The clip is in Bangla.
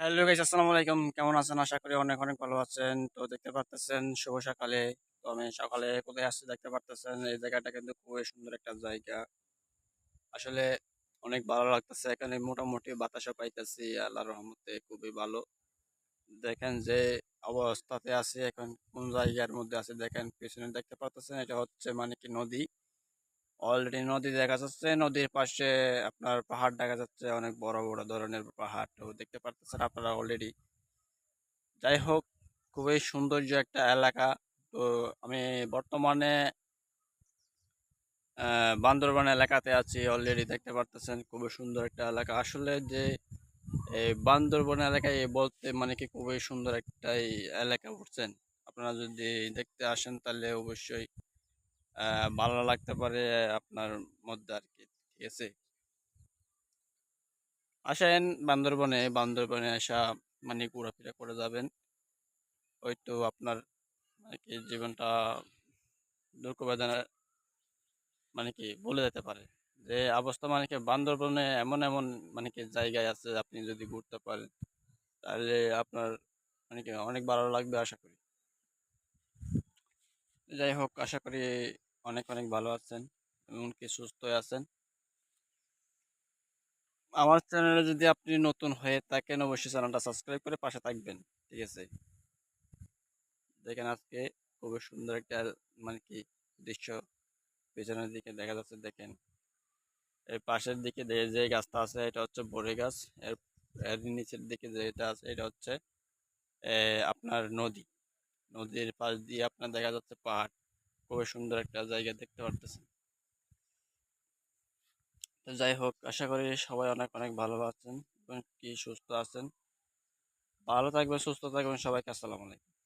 হ্যালো গাইস, আসসালামু আলাইকুম। কেমন আছেন? আশা করি অনেক অনেক ভালো আছেন। তো দেখতে পারতেছেন শুভ সকালে। তো আমি সকালে কোথায় আসছি দেখতে পারতেছেন। এই জায়গাটা কিন্তু খুবই সুন্দর একটা জায়গা। আসলে অনেক ভালো লাগতেছে। এখানে মোটামুটি বাতাসও পাইতেছি। আল্লাহর রহমতে খুবই ভালো। দেখেন যে অবস্থাতে আছি এখন, কোন জায়গার মধ্যে আছে দেখেন, পিছনে দেখতে পারতেছেন। এটা হচ্ছে মানে কি নদী। অলরেডি নদী দেখা যাচ্ছে, নদীর পাশে আপনার পাহাড় দেখা যাচ্ছে, অনেক বড় বড় ধরনের পাহাড় তো দেখতে পারতেছেন আপনারা অলরেডি। যাই হোক, খুবই সৌন্দর্য একটা এলাকা। তো আমি বর্তমানে বান্দরবান এলাকাতে আছি। অলরেডি দেখতে পারতেছেন খুবই সুন্দর একটা এলাকা। আসলে যে এই বান্দরবান এলাকায় বলতে মানে কি খুবই সুন্দর একটাই এলাকা, বুঝছেন? আপনারা যদি দেখতে আসেন তাহলে অবশ্যই ভালো লাগতে পারে আপনার মধ্যে আর কি। ঠিক আছে, আসেন বান্দরবনে। বান্দরবনে আসা মানে ঘোরাফেরা করে যাবেন, হয়তো আপনার মানে কি জীবনটা দুঃখ বেদনা মানে কি বলে যেতে পারে। যে অবস্থা মানে কি বান্দরবনে এমন এমন মানে কি জায়গায় আছে, আপনি যদি ঘুরতে পারেন তাহলে আপনার মানে কি অনেক ভালো লাগবে আশা করি। যাই হোক, আশা করি অনেক অনেক ভালো আছেন, এমনকি সুস্থ আছেন। আমার চ্যানেলে যদি আপনি নতুন হয়ে থাকেন অবশ্যই চ্যানেলটা সাবস্ক্রাইব করে পাশে থাকবেন। ঠিক আছে, দেখেন আজকে খুবই সুন্দর একটা মানে কি দৃশ্য পেছনের দিকে দেখা যাচ্ছে। দেখেন এই পাশের দিকে যে গাছটা আছে এটা হচ্ছে বড়ই গাছ। এর এর নিচের দিকে যেটা আছে এটা হচ্ছে আপনার নদী। নদীর পাশ দিয়ে আপনার দেখা যাচ্ছে পাহাড়। খুবই সুন্দর একটা জায়গা দেখতে পারতেছেন। তো যাই হোক, আশা করি সবাই অনেক অনেক ভালো আছেন এবং কি সুস্থ আছেন। ভালো থাকবেন, সুস্থ থাকবেন, সবাইকে আসসালামু আলাইকুম।